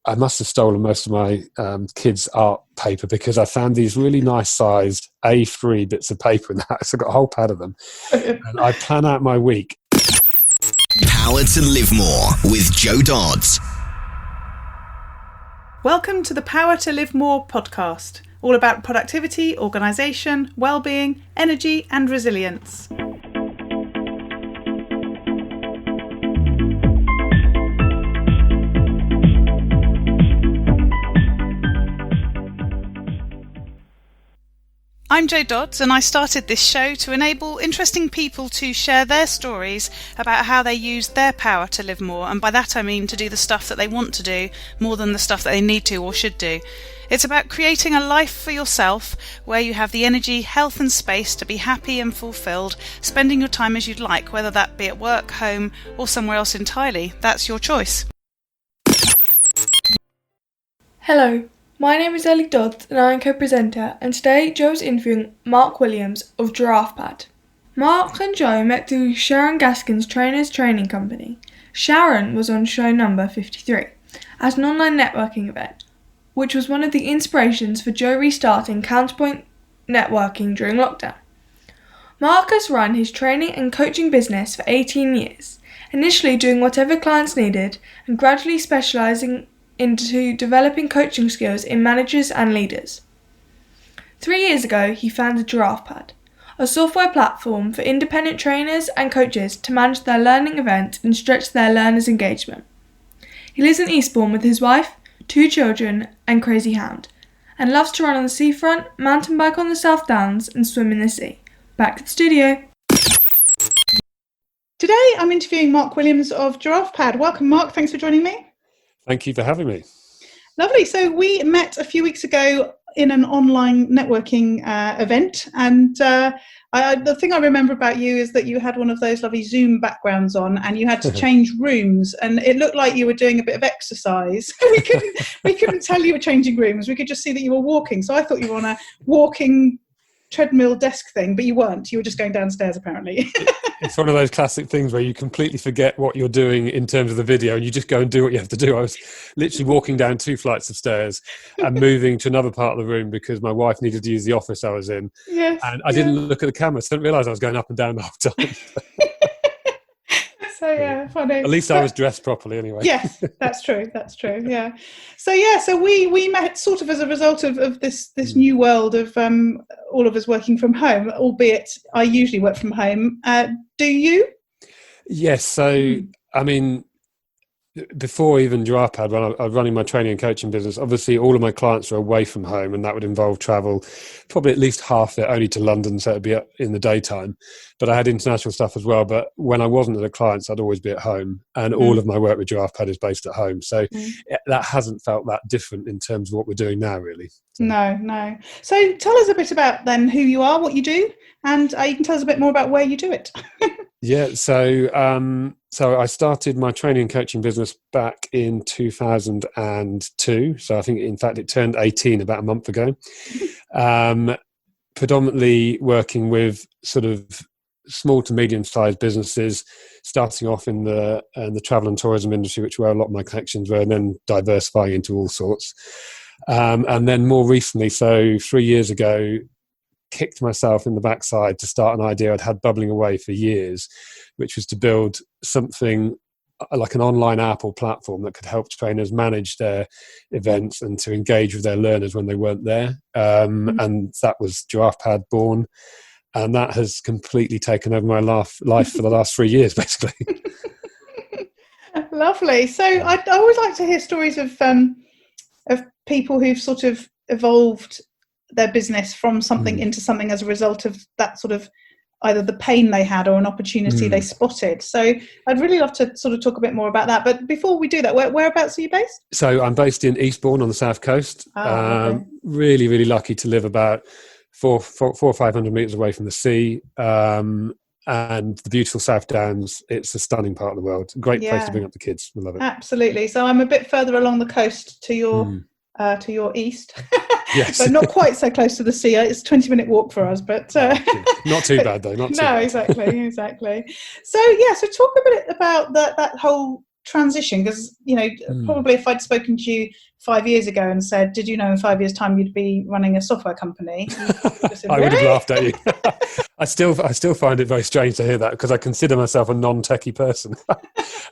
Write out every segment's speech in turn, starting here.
I must have stolen most of my kids' art paper because I found these really nice sized A3 bits of paper in the house. I've got a whole pad of them. And I plan out my week. Power to Live More with Joe Dodds. Welcome to the Power to Live More podcast, all about productivity, organisation, well-being, energy and resilience. I'm Jo Dodds, and I started this show to enable interesting people to share their stories about how they use their power to live more, and by that I mean to do the stuff that they want to do more than the stuff that they need to or should do. It's about creating a life for yourself where you have the energy, health and space to be happy and fulfilled, spending your time as you'd like, whether that be at work, home or somewhere else entirely. That's your choice. Hello. My name is Ellie Dodds and I am co-presenter, and today Joe is interviewing Mark Williams of GiraffePad. Mark and Joe met through Sharon Gaskin's Trainers Training Company. Sharon was on show number 53 as an online networking event, which was one of the inspirations for Joe restarting Counterpoint networking during lockdown. Mark has run his training and coaching business for 18 years, initially doing whatever clients needed and gradually specialising into developing coaching skills in managers and leaders. 3 years ago, he founded GiraffePad, a software platform for independent trainers and coaches to manage their learning events and stretch their learners' engagement. He lives in Eastbourne with his wife, 2 children and crazy hound, and loves to run on the seafront, mountain bike on the South Downs and swim in the sea. Back to the studio. Today I'm interviewing Mark Williams of GiraffePad. Welcome, Mark. Thanks for joining me. Thank you for having me. Lovely. So we met a few weeks ago in an online networking event, and the thing I remember about you is that you had one of those lovely Zoom backgrounds on, and you had to change rooms, and it looked like you were doing a bit of exercise. we couldn't tell you were changing rooms. We could just see that you were walking. So I thought you were on a walking treadmill desk thing, but you weren't. You were just going downstairs, apparently. It's one of those classic things where you completely forget what you're doing in terms of the video and you just go and do what you have to do. I was literally walking down 2 flights of stairs and moving to another part of the room because my wife needed to use the office I was in. Yes, and I didn't look at the camera, so I didn't realise I was going up and down the whole time. So yeah, funny. At least I was dressed properly anyway. Yes, that's true. Yeah. So we met sort of as a result of this new world of all of us working from home, albeit I usually work from home. Do you? Yes. So, I mean, before even GiraffePad, when I was running my training and coaching business, obviously all of my clients were away from home, and that would involve travel, probably at least half it only to London, so it'd be in the daytime. But I had international stuff as well. But when I wasn't at the clients, I'd always be at home, and all of my work with GiraffePad is based at home. So that hasn't felt that different in terms of what we're doing now, really. So. No. So tell us a bit about then who you are, what you do, and you can tell us a bit more about where you do it. Yeah, so I started my training and coaching business back in 2002. So I think, in fact, it turned 18 about a month ago. Predominantly working with sort of small to medium-sized businesses, starting off in the travel and tourism industry, which where a lot of my connections were, and then diversifying into all sorts. And then more recently, so 3 years ago, kicked myself in the backside to start an idea I'd had bubbling away for years, which was to build something like an online app or platform that could help trainers manage their events and to engage with their learners when they weren't there. And that was GiraffePad born. And that has completely taken over my life for the last 3 years, basically. Lovely. So I always like to hear stories of people who've sort of evolved their business from something into something as a result of that sort of either the pain they had or an opportunity they spotted. So I'd really love to sort of talk a bit more about that. But before we do that, whereabouts are you based? So I'm based in Eastbourne on the south coast. Okay. Really, really lucky to live about 400 or 500 metres away from the sea. And the beautiful South Downs, it's a stunning part of the world. Great place to bring up the kids. We love it. Absolutely. So I'm a bit further along the coast to your east. Yes. But not quite so close to the sea. It's a 20-minute walk for us, but not too bad though. Not too bad. Exactly. So talk a bit about that whole transition? Because, probably if I'd spoken to you 5 years ago and said, did you know in 5 years' time you'd be running a software company? Said, I would have laughed at you. I still find it very strange to hear that, because I consider myself a non-techie person,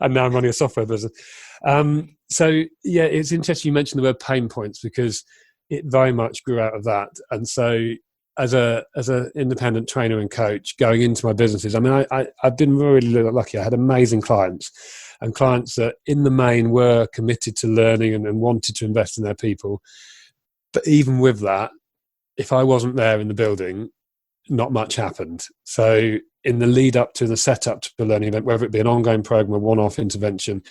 and now I'm running a software business. So yeah, it's interesting you mentioned the word pain points, because it very much grew out of that. And so as a independent trainer and coach going into my businesses, I mean, I've been really lucky. I had amazing clients, and clients that in the main were committed to learning and wanted to invest in their people. But even with that, if I wasn't there in the building, not much happened. So in the lead up to the setup to a learning event, whether it be an ongoing program or one-off intervention,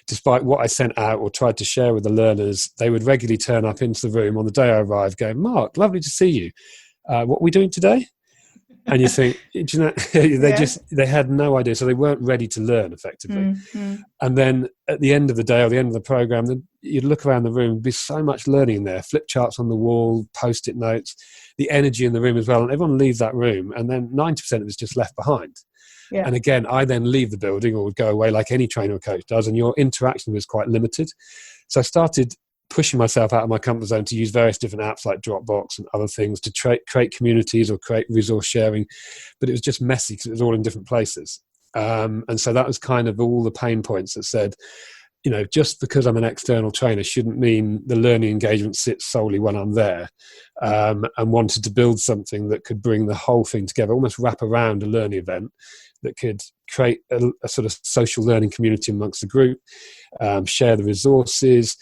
despite what I sent out or tried to share with the learners, they would regularly turn up into the room on the day I arrived going, "Mark, lovely to see you. What are we doing today?" And you think, they had no idea. So they weren't ready to learn effectively. Mm-hmm. And then at the end of the day or the end of the program, then you'd look around the room, there'd be so much learning in there, flip charts on the wall, post-it notes, the energy in the room as well. And everyone leaves that room, and then 90% of it's just left behind. Yeah. And again, I then leave the building or would go away like any trainer or coach does, and your interaction was quite limited. So I started pushing myself out of my comfort zone to use various different apps like Dropbox and other things to create communities or create resource sharing. But it was just messy because it was all in different places. And so that was kind of all the pain points that said, just because I'm an external trainer shouldn't mean the learning engagement sits solely when I'm there. And wanted to build something that could bring the whole thing together, almost wrap around a learning event that could create a sort of social learning community amongst the group, share the resources,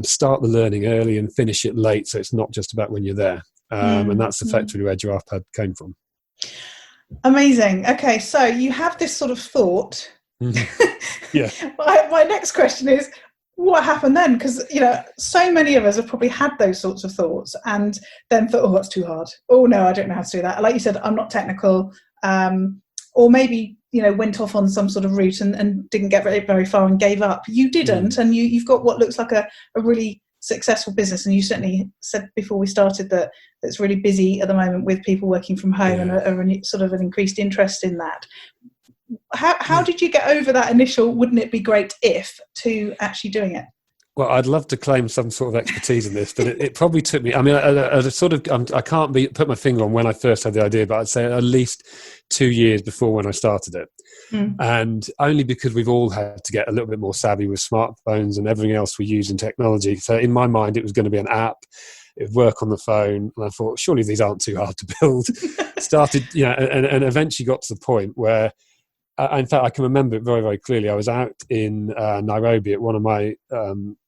start the learning early and finish it late, so it's not just about when you're there. And that's effectively where GiraffePad came from. Amazing. Okay, so you have this sort of thought. Yeah. My next question is, what happened then? Because, so many of us have probably had those sorts of thoughts and then thought, oh, that's too hard. Oh, no, I don't know how to do that. Like you said, I'm not technical. Or maybe, went off on some sort of route and didn't get very far and gave up. You didn't. And you've got what looks like a really successful business. And you certainly said before we started that it's really busy at the moment with people working from home and a sort of an increased interest in that. How did you get over that initial, wouldn't it be great if, to actually doing it? Well, I'd love to claim some sort of expertise in this, but it probably took me, I mean, I can't put my finger on when I first had the idea, but I'd say at least 2 years before when I started it. And only because we've all had to get a little bit more savvy with smartphones and everything else we use in technology. So in my mind, it was going to be an app. It would work on the phone. And I thought, surely these aren't too hard to build. Started, and eventually got to the point where, in fact, I can remember it very, very clearly. I was out in Nairobi at one of my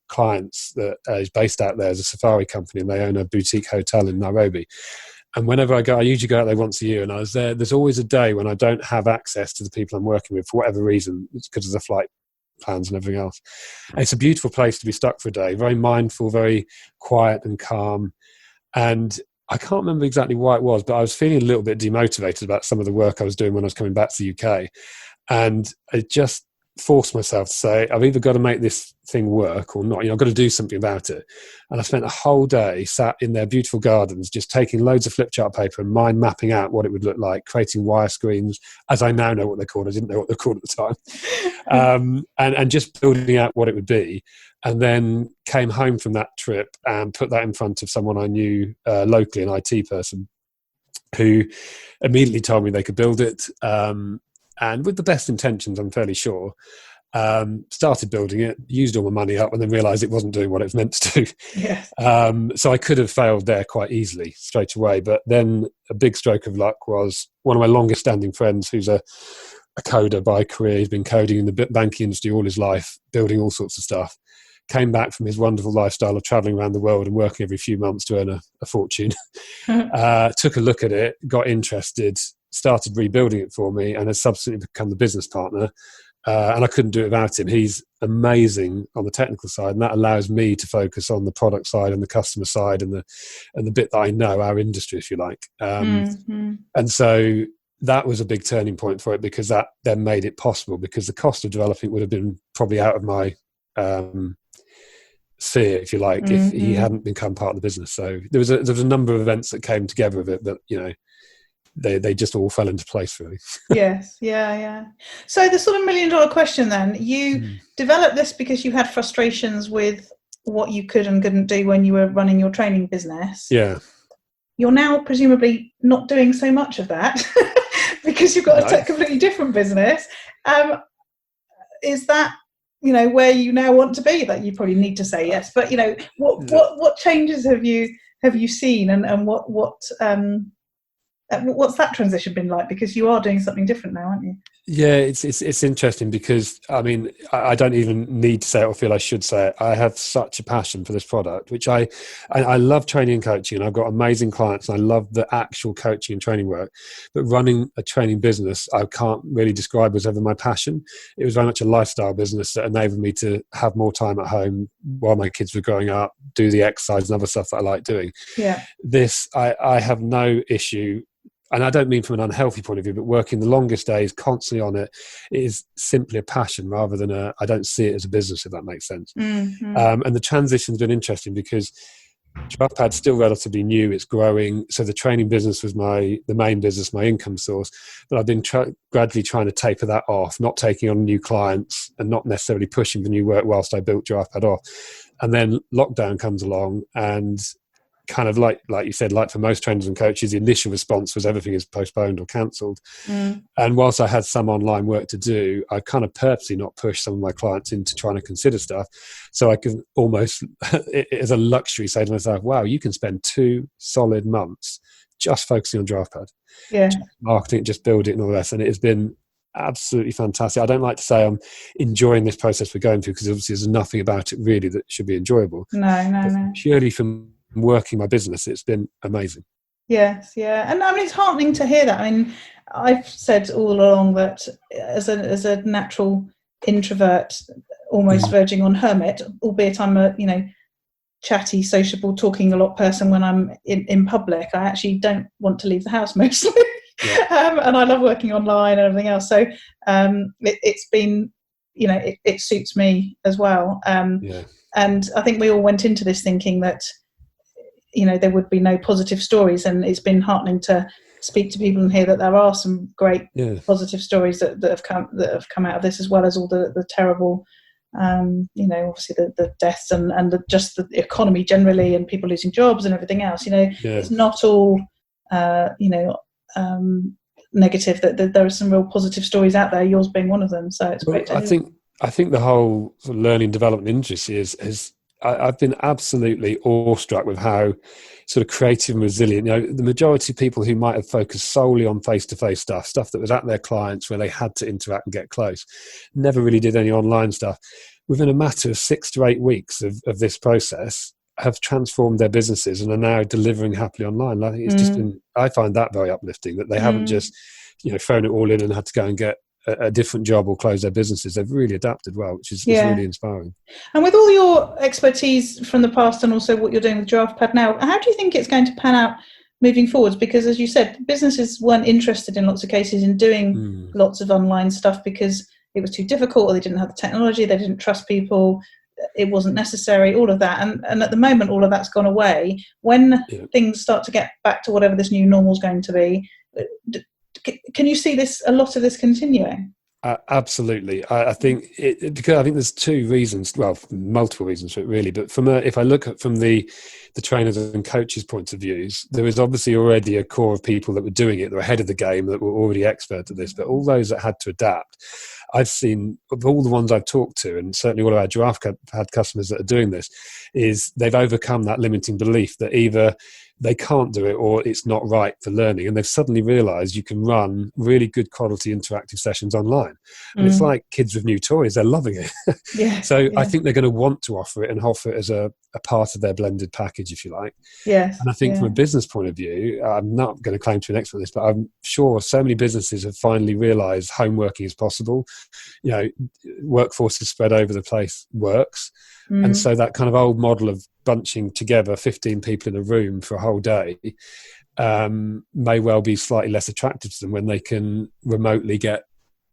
clients that is based out there as a safari company, and they own a boutique hotel in Nairobi. And whenever I usually go out there once a year, and I was there, there's always a day when I don't have access to the people I'm working with for whatever reason. It's because of the flight plans and everything else. And it's a beautiful place to be stuck for a day, very mindful, very quiet and calm. And I can't remember exactly why it was, but I was feeling a little bit demotivated about some of the work I was doing when I was coming back to the UK. And I just forced myself to say, I've either got to make this thing work or not. I've got to do something about it. And I spent a whole day sat in their beautiful gardens, just taking loads of flip chart paper and mind mapping out what it would look like, creating wire screens, as I now know what they're called. I didn't know what they're called at the time. And just building out what it would be. And then came home from that trip and put that in front of someone I knew locally, an IT person, who immediately told me they could build it. And with the best intentions, I'm fairly sure, started building it, used all my money up, and then realised it wasn't doing what it was meant to do. Yes. So I could have failed there quite easily straight away. But then a big stroke of luck was one of my longest standing friends, who's a coder by career. He's been coding in the banking industry all his life, building all sorts of stuff. Came back from his wonderful lifestyle of travelling around the world and working every few months to earn a fortune. Took a look at it, got interested, started rebuilding it for me, and has subsequently become the business partner. And I couldn't do it without him. He's amazing on the technical side, and that allows me to focus on the product side and the customer side and the bit that I know, our industry, if you like. And so that was a big turning point for it, because that then made it possible, because the cost of developing would have been probably out of my sphere, if you like, if he hadn't become part of the business. So there was a number of events that came together with it that, they just all fell into place, really. Yes, yeah. So the sort of $1 million question then, you developed this because you had frustrations with what you could and couldn't do when you were running your training business. Yeah. You're now presumably not doing so much of that because you've got a completely different business. Is that, where you now want to be? That you probably need to say yes, but what changes have you seen, and what's that transition been like? Because you are doing something different now, aren't you? Yeah, it's interesting because, I mean, I don't even need to say it or feel I should say it. I have such a passion for this product, which I love training and coaching, and I've got amazing clients, and I love the actual coaching and training work. But running a training business, I can't really describe as ever my passion. It was very much a lifestyle business that enabled me to have more time at home while my kids were growing up, do the exercise and other stuff that I like doing. Yeah. This, I have no issue. And I don't mean from an unhealthy point of view, but working the longest days, constantly on it, is simply a passion rather than I don't see it as a business, if that makes sense. Mm-hmm. And the transition's been interesting because GiraffePad's still relatively new, it's growing. So the training business was the main business, my income source. But I've been gradually trying to taper that off, not taking on new clients and not necessarily pushing for new work whilst I built GiraffePad off. And then lockdown comes along, and kind of like you said, like for most trainers and coaches, the initial response was everything is postponed or cancelled. And whilst I had some online work to do, I kind of purposely not pushed some of my clients into trying to consider stuff, so I can almost as a luxury say to myself, wow, you can spend 2 solid months just focusing on GiraffePad, just marketing it, just build it and all the rest. And it has been absolutely fantastic. I don't like to say I'm enjoying this process we're going through, because obviously there's nothing about it really that should be enjoyable. No. Purely from working my business, it's been amazing. Yes, yeah. And I mean, it's heartening to hear that. I mean, I've said all along that as a natural introvert, almost verging on hermit, albeit I'm a chatty, sociable, talking a lot person when I'm in public, I actually don't want to leave the house mostly. And I love working online and everything else, so it's been it suits me as well. And I think we all went into this thinking that there would be no positive stories, and it's been heartening to speak to people and hear that there are some great positive stories that have come out of this, as well as all the terrible obviously the deaths and just the economy generally, and people losing jobs and everything else. It's not all negative, that there are some real positive stories out there, yours being one of them, so it's great to hear. I think the whole sort of learning development industry is I've been absolutely awestruck with how sort of creative and resilient, the majority of people who might have focused solely on face-to-face stuff that was at their clients where they had to interact and get close, never really did any online stuff, within a matter of 6 to 8 weeks of this process, have transformed their businesses and are now delivering happily online. I think it's I find that very uplifting, that they haven't just, thrown it all in and had to go and get a different job or close their businesses. They've really adapted well, which is really inspiring. And with all your expertise from the past and also what you're doing with GiraffePad now, how do you think it's going to pan out moving forwards? Because as you said, businesses weren't interested in lots of cases in doing lots of online stuff because it was too difficult, or they didn't have the technology, they didn't trust people, it wasn't necessary, all of that. And at the moment, all of that's gone away. When things start to get back to whatever this new normal is going to be, can you see a lot of this continuing? Absolutely. I think because I think there's 2 reasons, well, multiple reasons for it really, but if I look at from the trainers and coaches' points of views, there is obviously already a core of people that were doing it, that were ahead of the game, that were already expert at this, but all those that had to adapt, I've seen, of all the ones I've talked to, and certainly all of our GiraffePad customers that are doing this, is they've overcome that limiting belief that either they can't do it or it's not right for learning, and they've suddenly realised you can run really good quality interactive sessions online. And it's like kids with new toys, they're loving it. I think they're going to want to offer it and offer it as a part of their blended package, if you like. And I think from a business point of view, I'm not going to claim to be an expert on this, but I'm sure so many businesses have finally realised home working is possible. Workforces spread over the place works. And so that kind of old model of bunching together 15 people in a room for a whole day may well be slightly less attractive to them when they can remotely get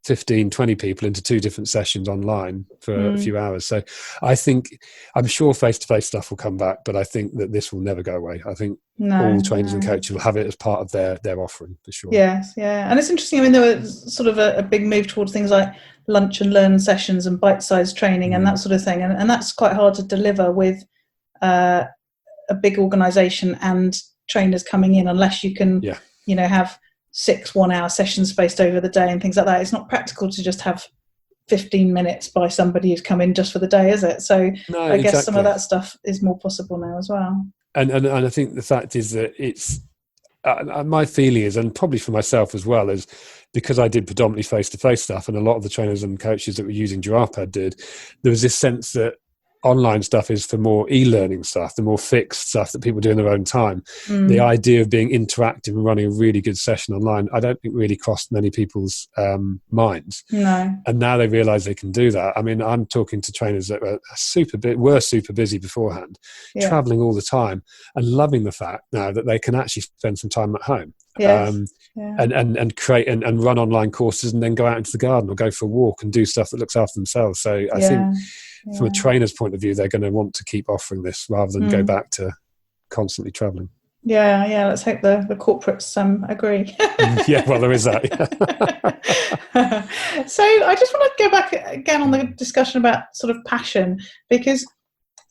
15, 20 people into 2 different sessions online for a few hours. So I'm sure face-to-face stuff will come back, but I think that this will never go away. I think all trainers and coaches will have it as part of their offering, for sure. Yes, yeah. And it's interesting, I mean, there was sort of a big move towards things like lunch and learn sessions and bite-sized training and that sort of thing. And that's quite hard to deliver with a big organisation and trainers coming in, unless you can, have 6 1-hour sessions spaced over the day and things like that. It's not practical to just have 15 minutes by somebody who's come in just for the day, is it? So I guess some of that stuff is more possible now as well. And I think the fact is that it's my feeling is, and probably for myself as well, is because I did predominantly face-to-face stuff, and a lot of the trainers and coaches that were using GiraffePad did, there was this sense that online stuff is for more e-learning stuff, the more fixed stuff that people do in their own time. The idea of being interactive and running a really good session online, I don't think really crossed many people's minds. No. And now they realise they can do that. I mean, I'm talking to trainers that were super busy beforehand, travelling all the time, and loving the fact now that they can actually spend some time at home. And create and run online courses, and then go out into the garden or go for a walk and do stuff that looks after themselves. So I think from a trainer's point of view, they're going to want to keep offering this rather than go back to constantly travelling. Yeah. Let's hope the corporates agree. Yeah, well, there is that. So I just want to go back again on the discussion about sort of passion, because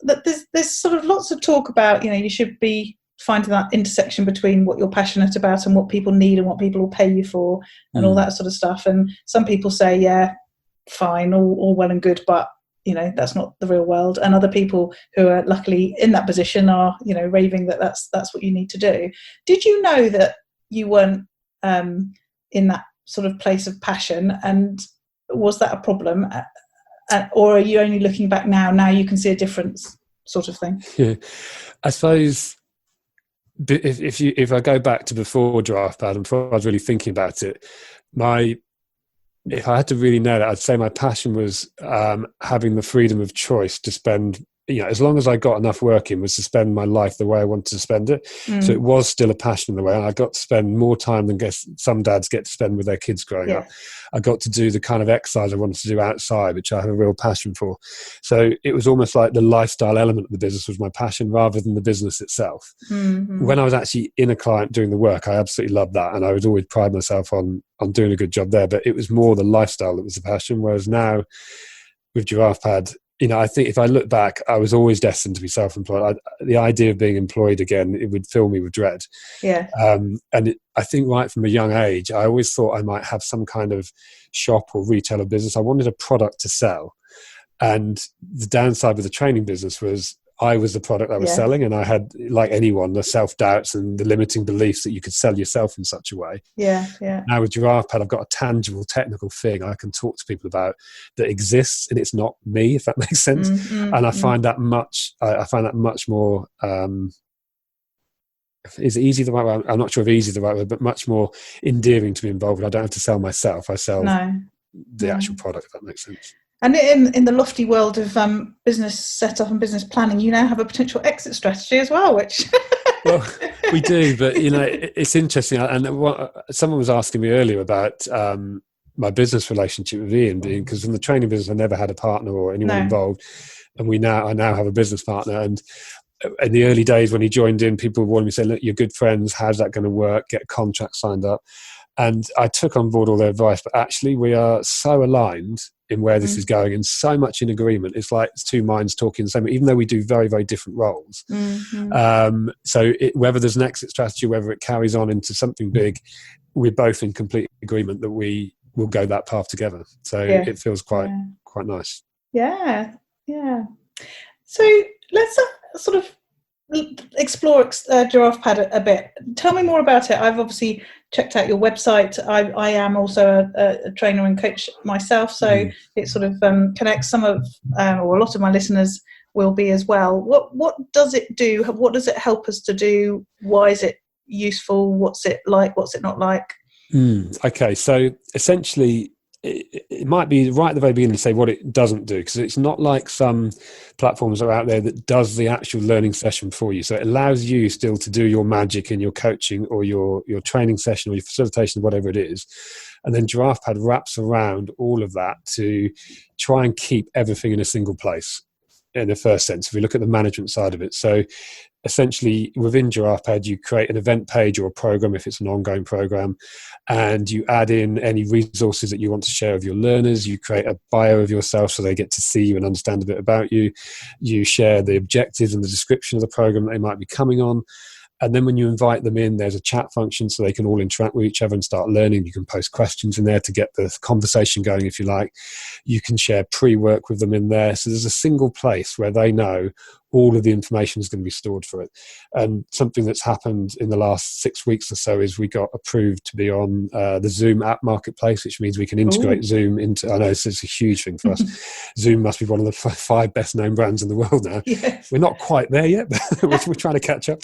there's sort of lots of talk about, you should be finding that intersection between what you're passionate about and what people need and what people will pay you for and all that sort of stuff. And some people say, yeah, fine, all well and good, but that's not the real world. And other people who are luckily in that position are, raving that that's what you need to do. Did you know that you weren't in that sort of place of passion, and was that a problem? Or are you only looking back now you can see a difference, sort of thing? Yeah, I suppose if I go back to before GiraffePad and before I was really thinking about it, if I had to really nail it, I'd say my passion was having the freedom of choice to spend, as long as I got enough work in, was to spend my life the way I wanted to spend it. So it was still a passion in the way. And I got to spend more time than some dads get to spend with their kids growing up. I got to do the kind of exercise I wanted to do outside, which I have a real passion for. So it was almost like the lifestyle element of the business was my passion rather than the business itself. When I was actually in a client doing the work, I absolutely loved that. And I would always pride myself on doing a good job there. But it was more the lifestyle that was the passion. Whereas now with GiraffePad, I think if I look back, I was always destined to be self-employed. The idea of being employed again, it would fill me with dread. Yeah. I think right from a young age, I always thought I might have some kind of shop or retail or business. I wanted a product to sell. And the downside with the training business was I was the product I was selling, and I had, like anyone, the self-doubts and the limiting beliefs that you could sell yourself in such a way. Yeah. Now with GiraffePad, I've got a tangible technical thing I can talk to people about that exists, and it's not me, if that makes sense. And I find that much more. Is easy the right word? I'm not sure if easy is the right word, but much more endearing to be involved with. I don't have to sell myself. I sell the actual product, if that makes sense. And in the lofty world of business setup and business planning, you now have a potential exit strategy as well, which... Well, we do, but, it's interesting. And someone was asking me earlier about my business relationship with Ian, because in the training business, I never had a partner or anyone involved. And I now have a business partner. And in the early days when he joined in, people wanted me to say, look, you're good friends. How's that going to work? Get a contract signed up. And I took on board all their advice, but actually we are so aligned in where this is going and so much in agreement. It's like it's two minds talking the same, even though we do very, very different roles. So whether there's an exit strategy, whether it carries on into something big, we're both in complete agreement that we will go that path together. So it feels quite nice. Yeah. So let's sort of explore GiraffePad a bit. Tell me more about it. I've obviously checked out your website. I am also a trainer and coach myself, so it sort of connects some of or a lot of my listeners will be as well. What does it do? What does it help us to do? Why is it useful? What's it like? What's it not like? Okay, so essentially it might be right at the very beginning to say what it doesn't do, because it's not like some platforms are out there that does the actual learning session for you. So it allows you still to do your magic in your coaching or your training session or your facilitation, whatever it is. And then GiraffePad wraps around all of that to try and keep everything in a single place in the first sense, if we look at the management side of it. So essentially within GiraffePad, you create an event page or a program if it's an ongoing program, and you add in any resources that you want to share with your learners. You create a bio of yourself so they get to see you and understand a bit about you. You share the objectives and the description of the program that they might be coming on. And then when you invite them in, there's a chat function so they can all interact with each other and start learning. You can post questions in there to get the conversation going, if you like. You can share pre-work with them in there. So there's a single place where they know all of the information is going to be stored for it. And something that's happened in the last 6 weeks or so is we got approved to be on the Zoom app marketplace, which means we can integrate Zoom into, I know it's a huge thing for us. Zoom must be one of the 5 best known brands in the world now. Yes. We're not quite there yet, but we're trying to catch up.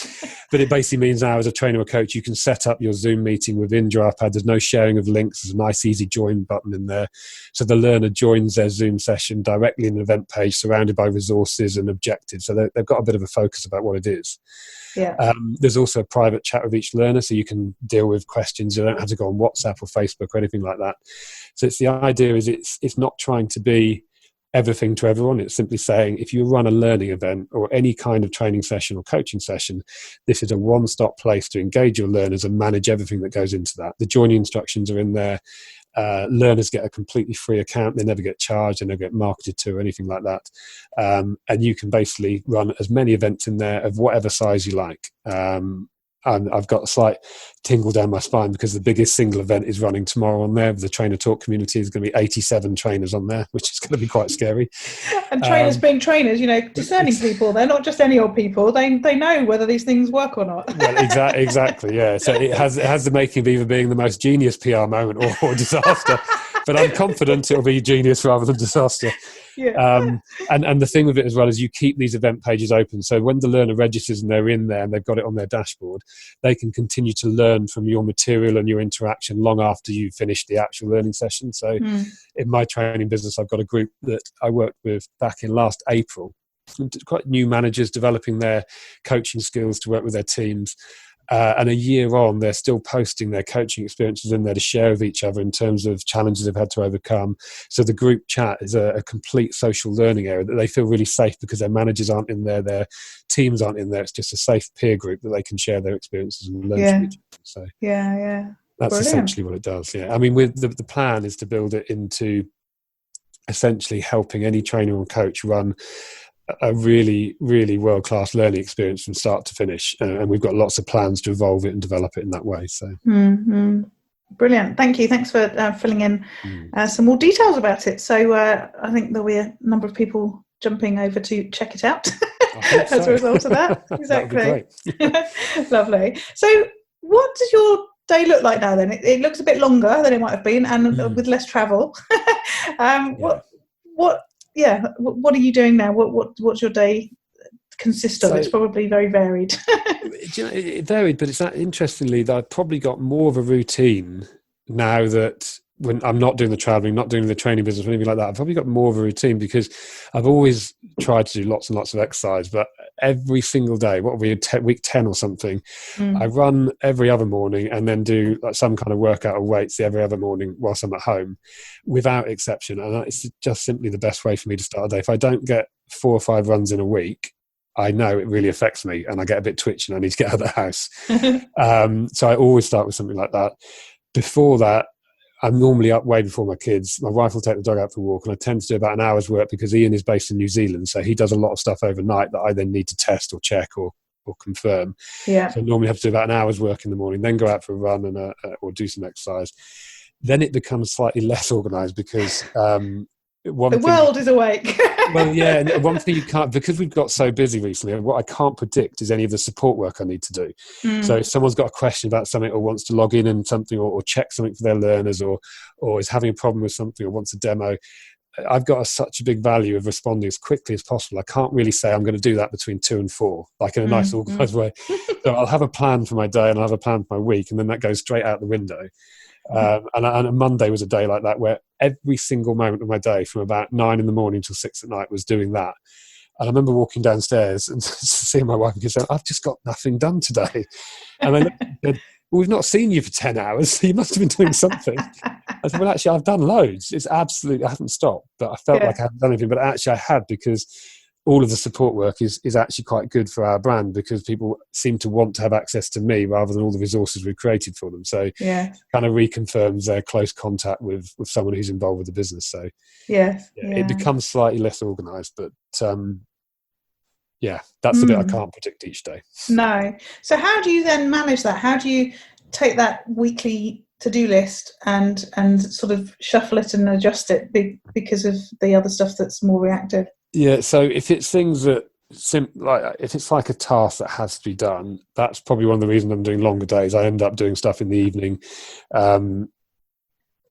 But it basically means now as a trainer or coach, you can set up your Zoom meeting within GiraffePad. There's no sharing of links. There's a nice easy join button in there. So the learner joins their Zoom session directly in an event page surrounded by resources and objectives. So they've got a bit of a focus about what it is. Yeah. There's also a private chat with each learner, so you can deal with questions. You don't have to go on WhatsApp or Facebook or anything like that. So it's the idea is it's not trying to be everything to everyone. It's simply saying if you run a learning event or any kind of training session or coaching session, this is a one-stop place to engage your learners and manage everything that goes into that. The joining instructions are in there. Learners get a completely free account. They never get charged, they never get marketed to or anything like that. And you can basically run as many events in there of whatever size you like. And I've got a slight tingle down my spine because the biggest single event is running tomorrow on there. The trainer talk community is going to be 87 trainers on there, which is going to be quite scary. And trainers being trainers, discerning people. They're not just any old people. They know whether these things work or not. Well, exactly, yeah. So it has the making of either being the most genius PR moment or disaster. But I'm confident it'll be genius rather than disaster. Yeah. And the thing with it as well is you keep these event pages open. So when the learner registers and they're in there and they've got it on their dashboard, they can continue to learn from your material and your interaction long after you finish the actual learning session. So in my training business, I've got a group that I worked with back in last April, quite new managers developing their coaching skills to work with their teams. And a year on, they're still posting their coaching experiences in there to share with each other in terms of challenges they've had to overcome. So the group chat is a complete social learning area that they feel really safe because their managers aren't in there, their teams aren't in there. It's just a safe peer group that they can share their experiences and learn from each other. So that's brilliant. Essentially what it does. Yeah, I mean, with the plan is to build it into essentially helping any trainer or coach run a really, really world-class learning experience from start to finish. And we've got lots of plans to evolve it and develop it in that way. So Brilliant. Thank you. Thanks for filling in some more details about it. So I think there'll be a number of people jumping over to check it out as a result of that. Exactly. Lovely. So what does your day look like now then? It looks a bit longer than it might have been and with less travel. What are you doing now? What's your day consist of? It's probably very varied. It varied, but it's that interestingly that I've probably got more of a routine now that when I'm not doing the traveling, not doing the training business or anything like that. I've probably got more of a routine because I've always tried to do lots and lots of exercise, but every single day, what are we in week 10 or something, I run every other morning and then do like some kind of workout or weights every other morning whilst I'm at home without exception. And it's just simply the best way for me to start a day. If I don't get 4 or 5 runs in a week, I know it really affects me and I get a bit twitchy and I need to get out of the house. So I always start with something like that. Before that, I'm normally up way before my kids. My wife will take the dog out for a walk and I tend to do about an hour's work because Ian is based in New Zealand. So he does a lot of stuff overnight that I then need to test or check or confirm. Yeah. So I normally have to do about an hour's work in the morning, then go out for a run and or do some exercise. Then it becomes slightly less organised because the world is awake. Well, yeah, and one thing you can't, because we've got so busy recently, what I can't predict is any of the support work I need to do. So if someone's got a question about something or wants to log in and something or check something for their learners or is having a problem with something or wants a demo, I've got such a big value of responding as quickly as possible. I can't really say I'm going to do that between 2 and 4, like in a nice organised way. So I'll have a plan for my day and I'll have a plan for my week and then that goes straight out the window. And a Monday was a day like that, where every single moment of my day from about 9 in the morning till 6 at night was doing that. And I remember walking downstairs and seeing my wife and saying, I've just got nothing done today. And I looked and said, well, we've not seen you for 10 hours, so you must have been doing something. I said, well, actually, I've done loads. It's absolutely, I haven't stopped, but I felt like I hadn't done anything. But actually, I had, because all of the support work is actually quite good for our brand, because people seem to want to have access to me rather than all the resources we've created for them. So kind of reconfirms their close contact with someone who's involved with the business. So it becomes slightly less organised, but that's the bit I can't predict each day. No. So how do you then manage that? How do you take that weekly to-do list and sort of shuffle it and adjust it because of the other stuff that's more reactive? Yeah, so if it's things that if it's like a task that has to be done, that's probably one of the reasons I'm doing longer days. I end up doing stuff in the evening,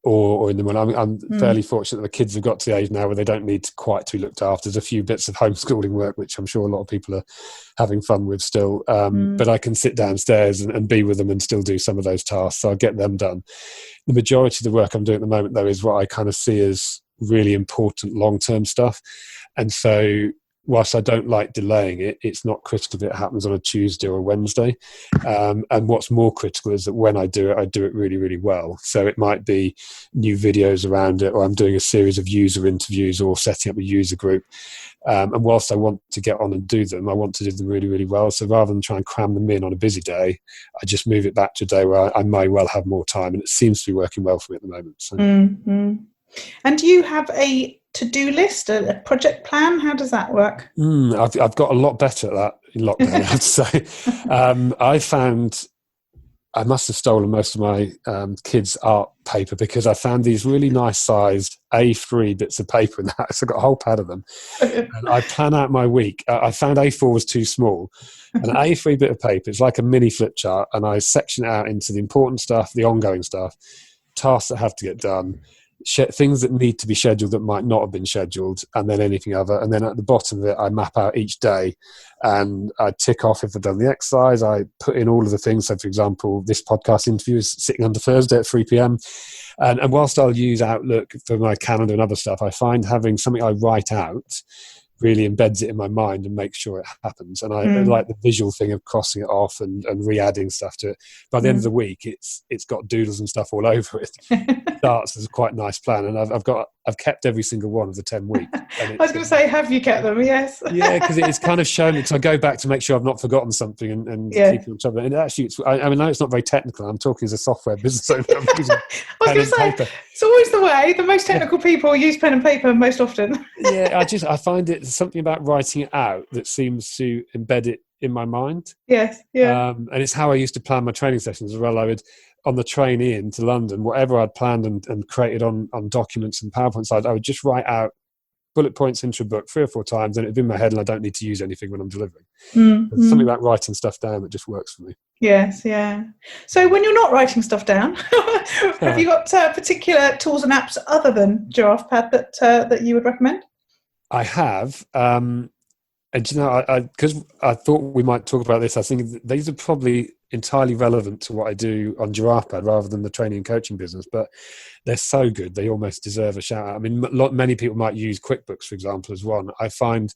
or in the morning. I'm fairly fortunate that the kids have got to the age now where they don't need quite to be looked after. There's a few bits of homeschooling work which I'm sure a lot of people are having fun with still, but I can sit downstairs and be with them and still do some of those tasks, so I get them done. The majority of the work I'm doing at the moment, though, is what I kind of see as really important long-term stuff. And so whilst I don't like delaying it, it's not critical that it happens on a Tuesday or a Wednesday. And what's more critical is that when I do it really, really well. So it might be new videos around it, or I'm doing a series of user interviews, or setting up a user group. And whilst I want to get on and do them, I want to do them really, really well. So rather than try and cram them in on a busy day, I just move it back to a day where I may well have more time. And it seems to be working well for me at the moment. So. And do you have a to-do list, a project plan? How does that work? I've got a lot better at that in lockdown, I have to say. I found I must have stolen most of my kids' art paper, because I found these really nice sized A3 bits of paper in the house. I've got a whole pad of them. And I plan out my week. I found A4 was too small. An A3 bit of paper, it's like a mini flip chart, and I section it out into the important stuff, the ongoing stuff, tasks that have to get done, things that need to be scheduled that might not have been scheduled, and then anything other. And then at the bottom of it, I map out each day, and I tick off if I've done the exercise. I put in all of the things. So, for example, this podcast interview is sitting under Thursday at 3 p.m. And whilst I'll use Outlook for my calendar and other stuff, I find having something I write out really embeds it in my mind and makes sure it happens. And I like the visual thing of crossing it off and re-adding stuff to it. By the end of the week, it's got doodles and stuff all over it. It starts as a quite nice plan, and I've kept every single one of the 10 weeks. I was going to say, have you kept them? Yes. Yeah, because it's kind of shown it. So I go back to make sure I've not forgotten something and keep on top of it. And actually, I mean, I know it's not very technical. I'm talking as a software business owner. I'm using I was going to say, it's always the way. The most technical people use pen and paper most often. Yeah, I find it something about writing it out that seems to embed it in my mind. Yes, yeah. And it's how I used to plan my training sessions as well. I would, on the train in to London, whatever I'd planned and created on documents and PowerPoint slides, I would just write out bullet points into a book 3 or 4 times, and it'd be in my head, and I don't need to use anything when I'm delivering. There's something about writing stuff down that just works for me. Yes, yeah. So when you're not writing stuff down, have you got particular tools and apps other than GiraffePad that you would recommend? I have. And you know, because I thought we might talk about this, I think these are probably entirely relevant to what I do on GiraffePad rather than the training and coaching business, but they're so good they almost deserve a shout out. I mean, many people might use QuickBooks, for example, as one. I find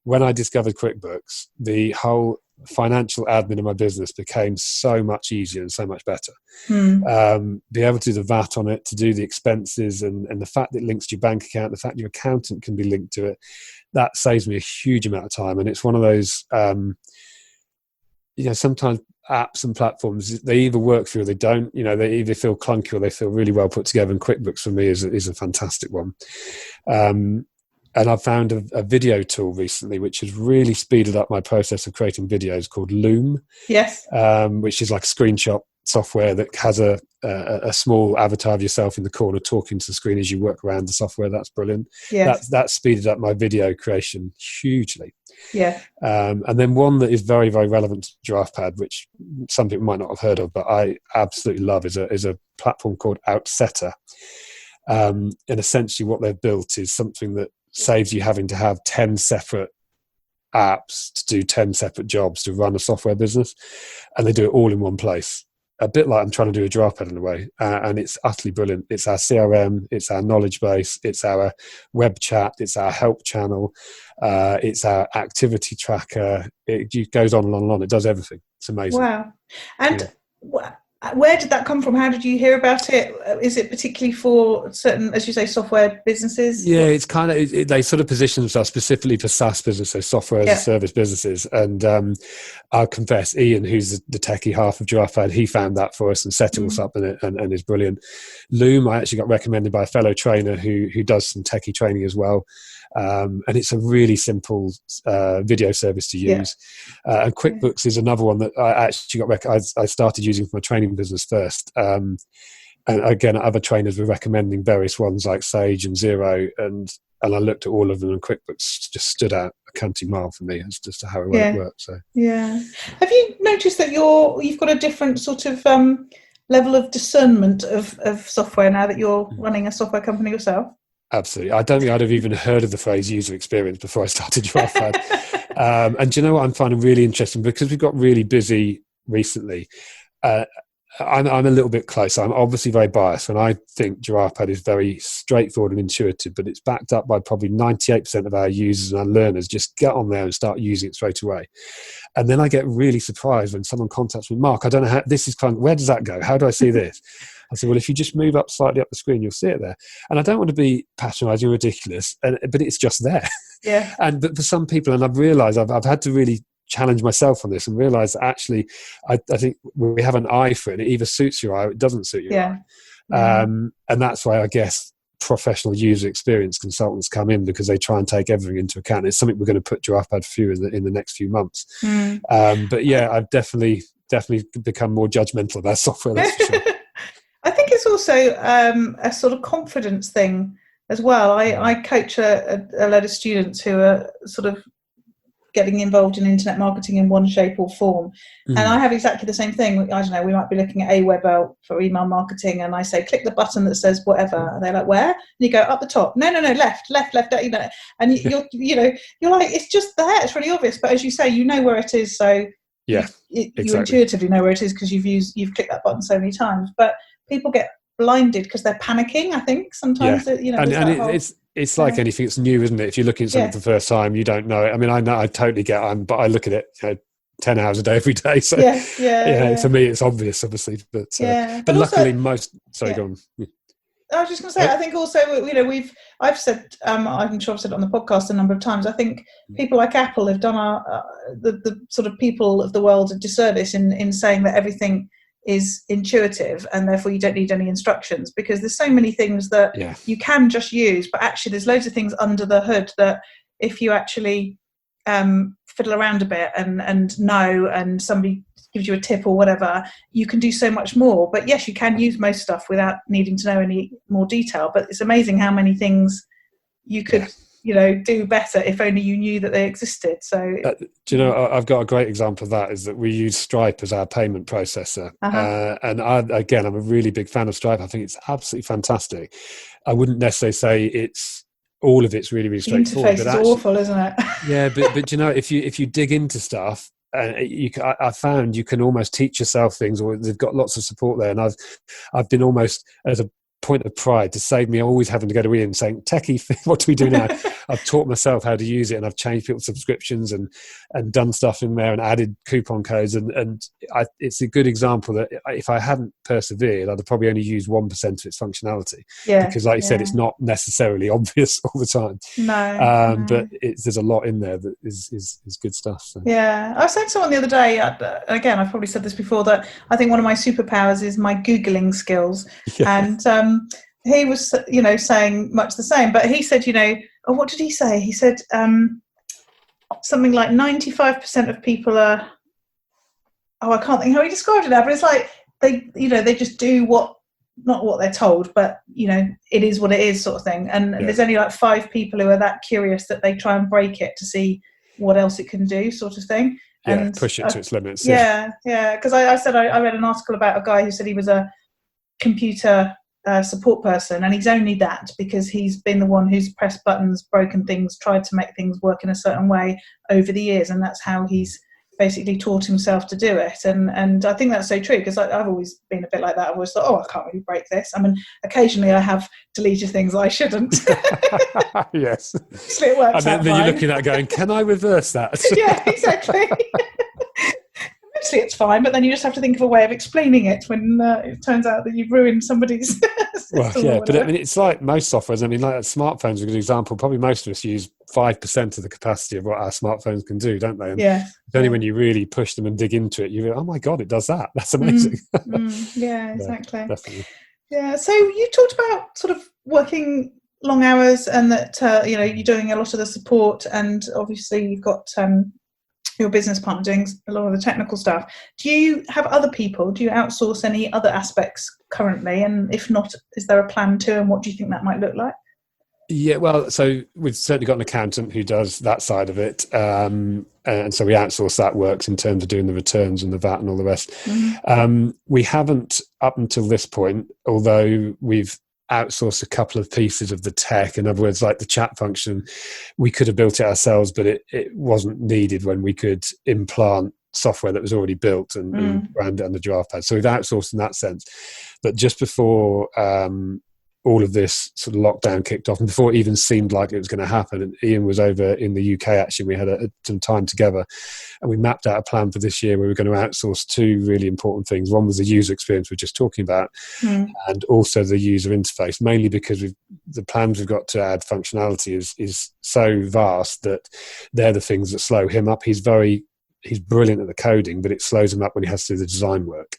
when I discovered QuickBooks, the whole financial admin of my business became so much easier and so much better. Be able to do the VAT on it, to do the expenses, and the fact that it links to your bank account, the fact your accountant can be linked to it, that saves me a huge amount of time. And it's one of those, sometimes apps and platforms, they either work for you or they don't. You know, they either feel clunky or they feel really well put together. And QuickBooks for me is a fantastic one. And I've found a video tool recently which has really speeded up my process of creating videos, called Loom. Yes. Which is like a screenshot software that has a small avatar of yourself in the corner talking to the screen as you work around the software. That's brilliant. Yes. That speeded up my video creation hugely. Yeah. And then one that is very, very relevant to GiraffePad, which some people might not have heard of, but I absolutely love, is a platform called Outsetter. And essentially what they've built is something that saves you having to have 10 separate apps to do 10 separate jobs to run a software business, and they do it all in one place. a bit like I'm trying to do a GiraffePad in a way, and it's utterly brilliant. It's our CRM, it's our knowledge base, it's our web chat, it's our help channel, it's our activity tracker. It goes on and on and on. It does everything. It's amazing. Wow. And where did that come from? How did you hear about it? Is it particularly for certain, as you say, software businesses? Yeah, it's kind of, they sort of position themselves specifically for SaaS businesses, so software as a service businesses. And I'll confess, Ian, who's the techie half of GiraffePad, he found that for us and set it all up in it, and is brilliant. Loom, I actually got recommended by a fellow trainer who does some techie training as well. And it's a really simple video service to use. And QuickBooks is another one that I actually I started using for my training business first. And again, other trainers were recommending various ones like Sage and Xero, and I looked at all of them, and QuickBooks just stood out a country mile for me as to how it works. So have you noticed that you've got a different sort of level of discernment of software now that you're running a software company yourself? Absolutely. I don't think I'd have even heard of the phrase user experience before I started GiraffePad. And do you know what I'm finding really interesting? Because we've got really busy recently, I'm a little bit close. I'm obviously very biased, and I think GiraffePad is very straightforward and intuitive, but it's backed up by probably 98% of our users and our learners just get on there and start using it straight away. And then I get really surprised when someone contacts me, Mark, I don't know how this is where does that go? How do I see this? I said, well, if you just move up slightly up the screen, you'll see it there. And I don't want to be patronising or ridiculous, but it's just there. Yeah. But for some people, and I've realised I've had to really challenge myself on this and realise that actually I think we have an eye for it. It either suits your eye or it doesn't suit your eye. And that's why I guess professional user experience consultants come in, because they try and take everything into account. It's something we're going to put GiraffePad through in the next few months. But yeah, I've definitely become more judgmental about software, that's for sure. I think it's also a sort of confidence thing as well. I coach a load of students who are sort of getting involved in internet marketing in one shape or form. And I have exactly the same thing. I don't know, we might be looking at Aweber for email marketing, and I say, click the button that says whatever. And they're like, where? And you go, up the top. No, left, you know. And you're like, it's just there. It's really obvious. But as you say, you know where it is. So you intuitively know where it is because you've clicked that button so many times. But people get blinded because they're panicking, I think, sometimes. It's like anything that's new, isn't it? If you're looking at something for the first time, you don't know it. I mean, I know, I totally get it, but I look at it 10 hours a day every day. So for me, it's obvious, obviously. But luckily also, go on. I was just going to say, I think also, I've said, I'm sure I've said it on the podcast a number of times, I think people like Apple have done the sort of people of the world a disservice in saying that everything is intuitive and therefore you don't need any instructions, because there's so many things that you can just use, but actually there's loads of things under the hood that if you actually fiddle around a bit and know, and somebody gives you a tip or whatever, you can do so much more. But yes, you can use most stuff without needing to know any more detail, but it's amazing how many things you could do better if only you knew that they existed. So do you know, I've got a great example of that, is that we use Stripe as our payment processor. And I'm a really big fan of Stripe. I think it's absolutely fantastic. I wouldn't necessarily say all of it's really, really straightforward. The interface is awful, isn't it? Yeah, but you know, if you dig into stuff, I found you can almost teach yourself things, or they've got lots of support there. And I've been almost, as a point of pride, to save me always having to go to Ian saying, techie, what do we do now? I've taught myself how to use it, and I've changed people's subscriptions and done stuff in there and added coupon codes. And it's a good example that if I hadn't persevered, I'd have probably only used 1% of its functionality. Because like you said, it's not necessarily obvious all the time. But there's a lot in there that is good stuff. So. Yeah. I was saying to someone the other day, again, I've probably said this before, that I think one of my superpowers is my Googling skills. And he was, saying much the same, but he said, what did he say? He said something like 95% of people are, I can't think how he described it now, but it's like they just do not what they're told, but it is what it is, sort of thing. And there's only like 5 people who are that curious that they try and break it to see what else it can do, sort of thing. And push it to its limits. Because I said I read an article about a guy who said he was a computer support person, and he's only that because he's been the one who's pressed buttons, broken things, tried to make things work in a certain way over the years, and that's how he's basically taught himself to do it. And I think that's so true, because I've always been a bit like that. I've always thought, oh, I can't really break this. I mean, occasionally I have deleted things I shouldn't. Yes. So it works And then you're looking at it going, can I reverse that? Yeah, exactly. Mostly it's fine, but then you just have to think of a way of explaining it when it turns out that you've ruined somebody's Well, yeah, but I mean, it's like most softwares. I mean, like smartphones are a good example. Probably most of us use 5% of the capacity of what our smartphones can do, don't they? And yeah. it's only when you really push them and dig into it, you go, oh my God, it does that. That's amazing. Yeah, exactly. Yeah, definitely. Yeah, so you talked about sort of working long hours, and that you're doing a lot of the support, and obviously you've got your business partner doing a lot of the technical stuff. Do you have other people? Do you outsource any other aspects currently? And if not, is there a plan to, and what do you think that might look like? Yeah, well, so we've certainly got an accountant who does that side of it. And so we outsource that works in terms of doing the returns and the VAT and all the rest. We haven't up until this point, although we've outsourced a couple of pieces of the tech. In other words, like the chat function, we could have built it ourselves, but it wasn't needed when we could implant software that was already built and brand it under GiraffePad. So we've outsourced in that sense. But just before all of this sort of lockdown kicked off, and before it even seemed like it was going to happen, and Ian was over in the UK, actually, we had some time together, and we mapped out a plan for this year where we were going to outsource two really important things. One was the user experience we were just talking about, and also the user interface, mainly because the plans we've got to add functionality is so vast that they're the things that slow him up. He's brilliant at the coding, but it slows him up when he has to do the design work.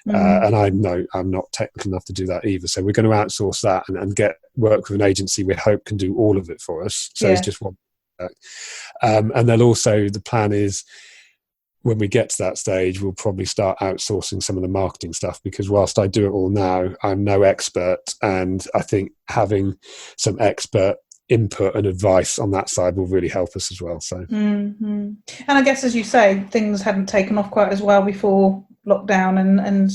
And I know I'm not technical enough to do that either. So we're going to outsource that and get work with an agency we hope can do all of it for us. So it's just one. And then also the plan is, when we get to that stage, we'll probably start outsourcing some of the marketing stuff, because whilst I do it all now, I'm no expert. And I think having some expert input and advice on that side will really help us as well. So, and I guess, as you say, things hadn't taken off quite as well before lockdown, and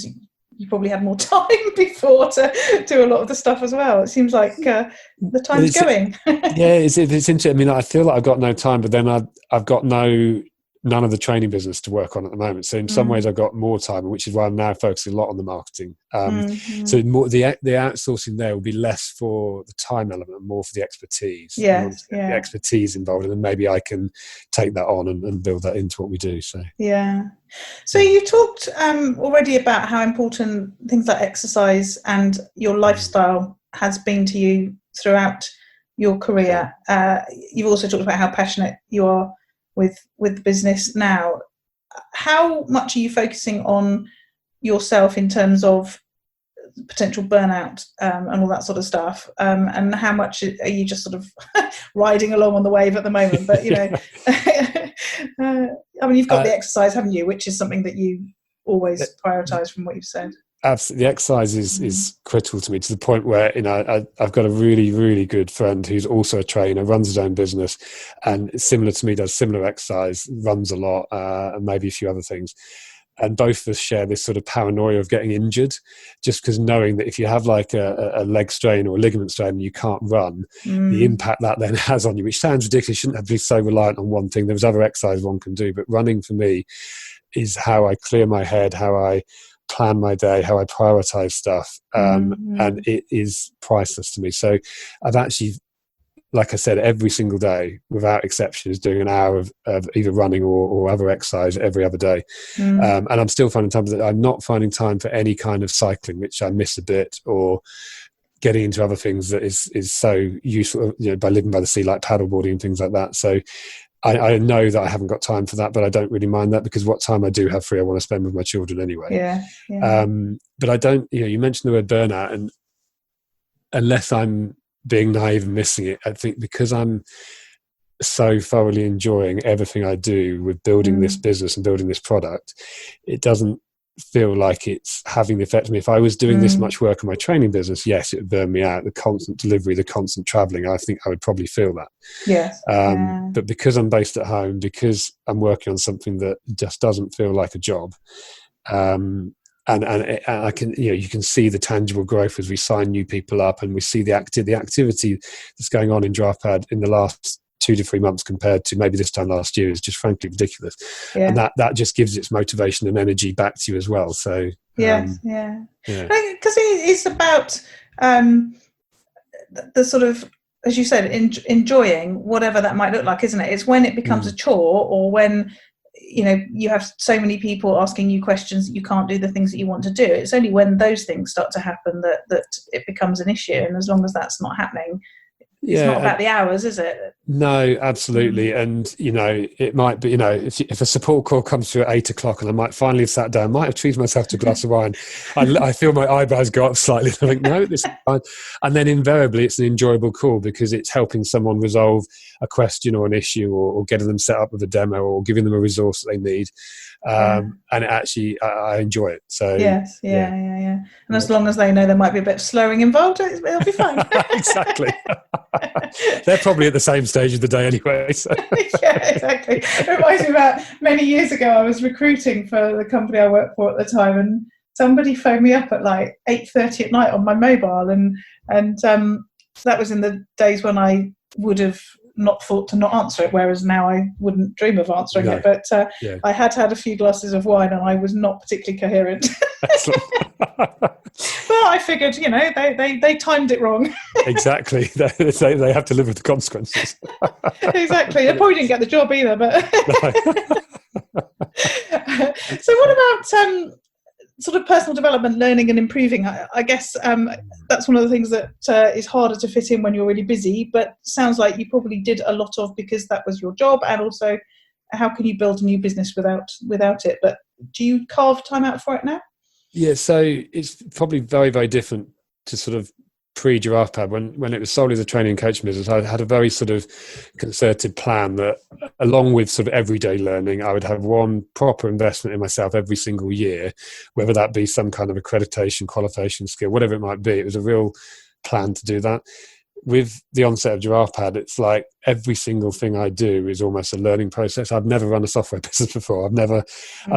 you probably had more time before to do a lot of the stuff as well. It seems like the time's going. Yeah, it's interesting. I mean, I feel like I've got no time, but then I've got none of the training business to work on at the moment. So in some ways I've got more time, which is why I'm now focusing a lot on the marketing. So more the outsourcing there will be less for the time element and more for the expertise. The expertise involved, and then maybe I can take that on and build that into what we do. So So you talked already about how important things like exercise and your lifestyle has been to you throughout your career. You've also talked about how passionate you are with the business now. How much are you focusing on yourself in terms of potential burnout and all that sort of stuff? And how much are you just sort of riding along on the wave at the moment? But, I mean, you've got the exercise, haven't you? Which is something that you always prioritise from what you've said. Absolutely. The exercise is critical to me, to the point where, I've got a really, really good friend who's also a trainer, runs his own business, and similar to me, does similar exercise, runs a lot, and maybe a few other things. And both of us share this sort of paranoia of getting injured, just because knowing that if you have like a leg strain or a ligament strain and you can't run, the impact that then has on you, which sounds ridiculous, you shouldn't have to be so reliant on one thing. There's other exercise one can do, but running for me is how I clear my head, how I plan my day, how I prioritize stuff, and it is priceless to me. So I've actually, like I said, every single day without exception is doing an hour of either running or other exercise every other day. And I'm still finding time, that I'm not finding time for any kind of cycling, which I miss a bit, or getting into other things that is so useful, by living by the sea, like paddleboarding and things like that. So I know that I haven't got time for that, but I don't really mind that, because what time I do have free, I want to spend with my children anyway. But I don't, you mentioned the word burnout, and unless I'm being naive and missing it, I think because I'm so thoroughly enjoying everything I do with building this business and building this product, it doesn't feel like it's having the effect on me. If I was doing this much work on my training business, yes, it would burn me out. The constant delivery, the constant traveling, I think I would probably feel that. But because I'm based at home, because I'm working on something that just doesn't feel like a job, and I can, you can see the tangible growth as we sign new people up, and we see the activity that's going on in GiraffePad in the last 2 to 3 months compared to maybe this time last year is just frankly ridiculous. Yeah. And that just gives its motivation and energy back to you as well. So yes, because it's about the sort of, as you said, enjoying whatever that might look like, isn't it? It's when it becomes a chore, or when you have so many people asking you questions that you can't do the things that you want to do. It's only when those things start to happen that it becomes an issue. And as long as that's not happening, it's not about the hours, is it? No, absolutely. And it might be, if a support call comes through at 8 o'clock and I might finally have sat down, might have treated myself to a glass of wine, I feel my eyebrows go up slightly. I think, no, this is fine. And then invariably it's an enjoyable call because it's helping someone resolve a question or an issue, or getting them set up with a demo, or giving them a resource that they need. And it actually, I enjoy it. So yes, yeah. And as long as they know there might be a bit of slurring involved, it'll be fine. Exactly. They're probably at the same stage of the day anyway. So. Yeah, exactly. It reminds me about many years ago, I was recruiting for the company I worked for at the time, and somebody phoned me up at like 8:30 at night on my mobile, and that was in the days when I would have not thought to not answer it, whereas now I wouldn't dream of answering it. But I had a few glasses of wine and I was not particularly coherent. Well, I figured, they timed it wrong. Exactly. They have to live with the consequences. Exactly. They probably didn't get the job either. But So what about sort of personal development, learning and improving? I guess that's one of the things that is harder to fit in when you're really busy, but sounds like you probably did a lot of, because that was your job, and also how can you build a new business without it? But do you carve time out for it now? Yeah, so it's probably very, very different to sort of pre-GiraffePad. When it was solely the training and coaching business, I had a very sort of concerted plan that, along with sort of everyday learning, I would have one proper investment in myself every single year, whether that be some kind of accreditation, qualification, skill, whatever it might be. It was a real plan to do that. With the onset of GiraffePad, it's like every single thing I do is almost a learning process. I've never run a software business before. I've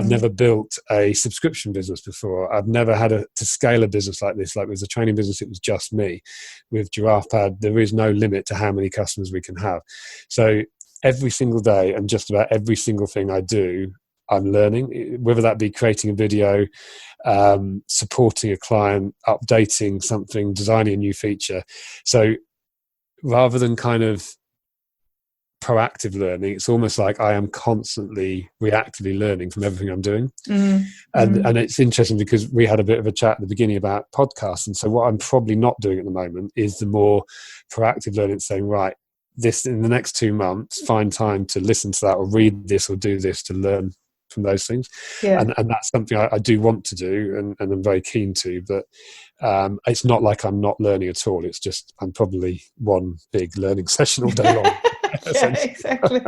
never built a subscription business before. I've never had to scale a business like this. Like with the training business, it was just me. With GiraffePad, there is no limit to how many customers we can have. So every single day, and just about every single thing I do, I'm learning, whether that be creating a video, supporting a client, updating something, designing a new feature. So rather than kind of proactive learning, it's almost like I am constantly reactively learning from everything I'm doing. And it's interesting because we had a bit of a chat at the beginning about podcasts. And so what I'm probably not doing at the moment is the more proactive learning, saying, right, this in the next 2 months, find time to listen to that or read this or do this to learn from those things. And that's something I do want to do, and I'm very keen to, but it's not like I'm not learning at all. It's just I'm probably one big learning session all day long. Yeah, exactly.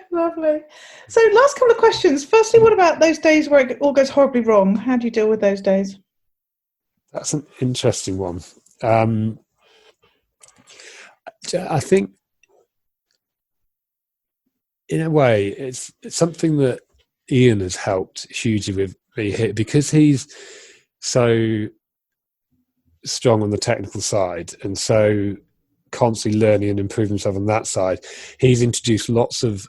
Lovely. So last couple of questions. Firstly, what about those days where it all goes horribly wrong? How do you deal with those days? That's an interesting one. I think in a way, it's something that Ian has helped hugely with me here, because he's so strong on the technical side and so constantly learning and improving himself on that side. He's introduced lots of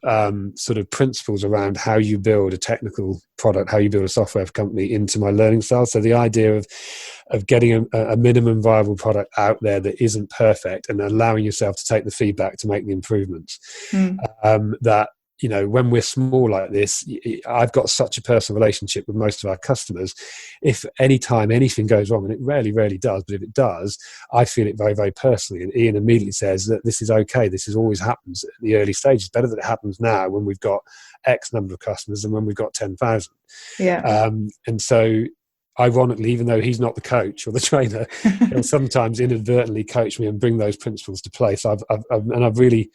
sort of principles around how you build a technical product, how you build a software company into my learning style. So the idea of getting a minimum viable product out there that isn't perfect and allowing yourself to take the feedback to make the improvements. That, when we're small like this, I've got such a personal relationship with most of our customers. If any time anything goes wrong, and it rarely does, but if it does, I feel it very, very personally. And Ian immediately says that this is okay. This is always happens at the early stages. Better that it happens now when we've got X number of customers than when we've got 10,000. Yeah. And so, ironically, even though he's not the coach or the trainer, he'll sometimes inadvertently coach me and bring those principles to place. I've really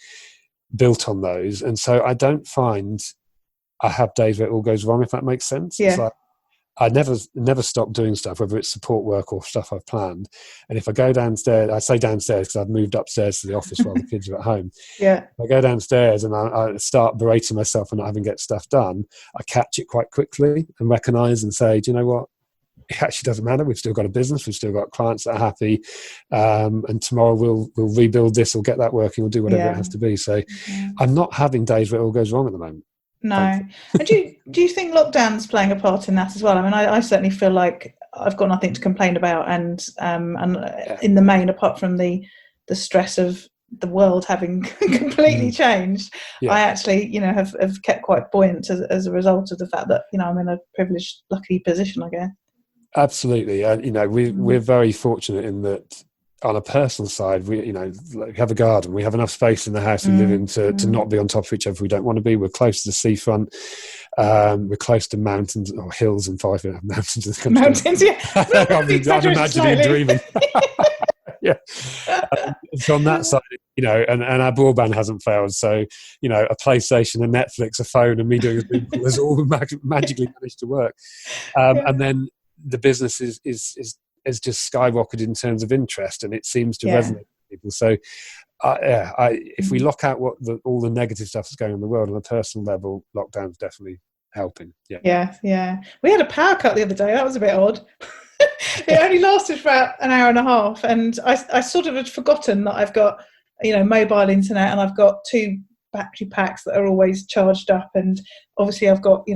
built on those, and so I don't find I have days where it all goes wrong, if that makes sense. It's like I never stop doing stuff, whether it's support work or stuff I've planned. And if I go downstairs, I say downstairs because I've moved upstairs to the office while the kids are at home. If I go downstairs and I start berating myself for not having get stuff done, I catch it quite quickly and recognise and say, do you know what? it actually doesn't matter. We've still got a business. We've still got clients that are happy. And tomorrow we'll rebuild this or get that working or do whatever it has to be. So I'm not having days where it all goes wrong at the moment. No. And do you think lockdown's playing a part in that as well? I mean, I certainly feel like I've got nothing to complain about. And in the main, apart from the stress of the world having completely changed, I actually, have kept quite buoyant as a result of the fact that, I'm in a privileged, lucky position, I guess. Absolutely. We're very fortunate in that on a personal side, we have a garden, we have enough space in the house we live in to not be on top of each other if we don't want to be. We're close to the seafront. We're close to mountains or hills and mountains in the country. Mountains, yeah. I'm imagining dreaming. Yeah. So on that side, and our broadband hasn't failed. So, a PlayStation, a Netflix, a phone, and me doing a Zoom call has all magically managed to work. And then the business is just skyrocketed in terms of interest, and it seems to resonate with people. So, if we lock out all the negative stuff that's going on in the world on a personal level, lockdown's definitely helping. Yeah. We had a power cut the other day. That was a bit odd. It only lasted for about an hour and a half, and I sort of had forgotten that I've got mobile internet, and I've got 2 battery packs that are always charged up, and obviously I've got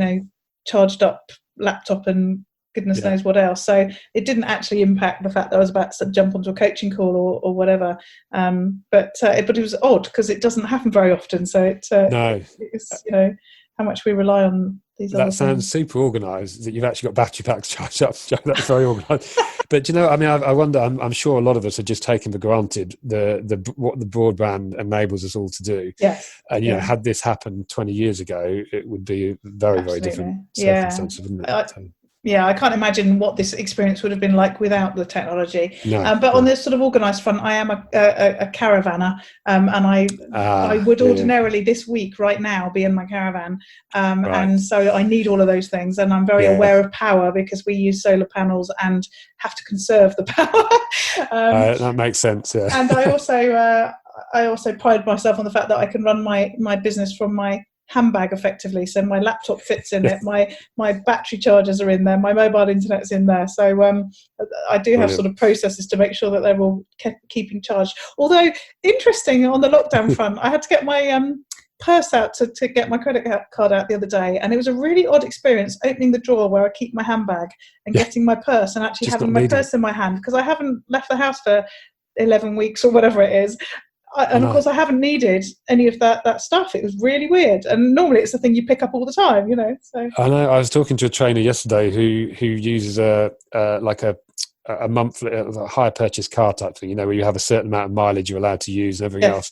charged up laptop and goodness knows what else. So it didn't actually impact the fact that I was about to jump onto a coaching call or whatever. But it was odd because it doesn't happen very often. So it's how much we rely on these. That sounds super organised. That you've actually got battery packs charged up. That's very organised. But I wonder. I'm sure a lot of us are just taking for granted what the broadband enables us all to do. Yes. And had this happened 20 years ago, it would be a very very different circumstance, wouldn't it? I can't imagine what this experience would have been like without the technology. But on this sort of organised front, I am a caravanner, and I would ordinarily this week, right now, be in my caravan. And so I need all of those things. And I'm very aware of power because we use solar panels and have to conserve the power. That makes sense, yeah. And I also pride myself on the fact that I can run my business from my handbag effectively, so my laptop fits in it, my battery chargers are in there, my mobile internet's in there, so I do have sort of processes to make sure that they're all keeping charged. Although interesting, on the lockdown front, I had to get my purse out to get my credit card out the other day, and it was a really odd experience opening the drawer where I keep my handbag and getting my purse and actually having my purse in my hand, because I haven't left the house for 11 weeks or whatever it is. And of course, I haven't needed any of that stuff. It was really weird. And normally it's the thing you pick up all the time, So I know. I was talking to a trainer yesterday who uses a monthly hire purchase car type thing, where you have a certain amount of mileage you're allowed to use and everything else.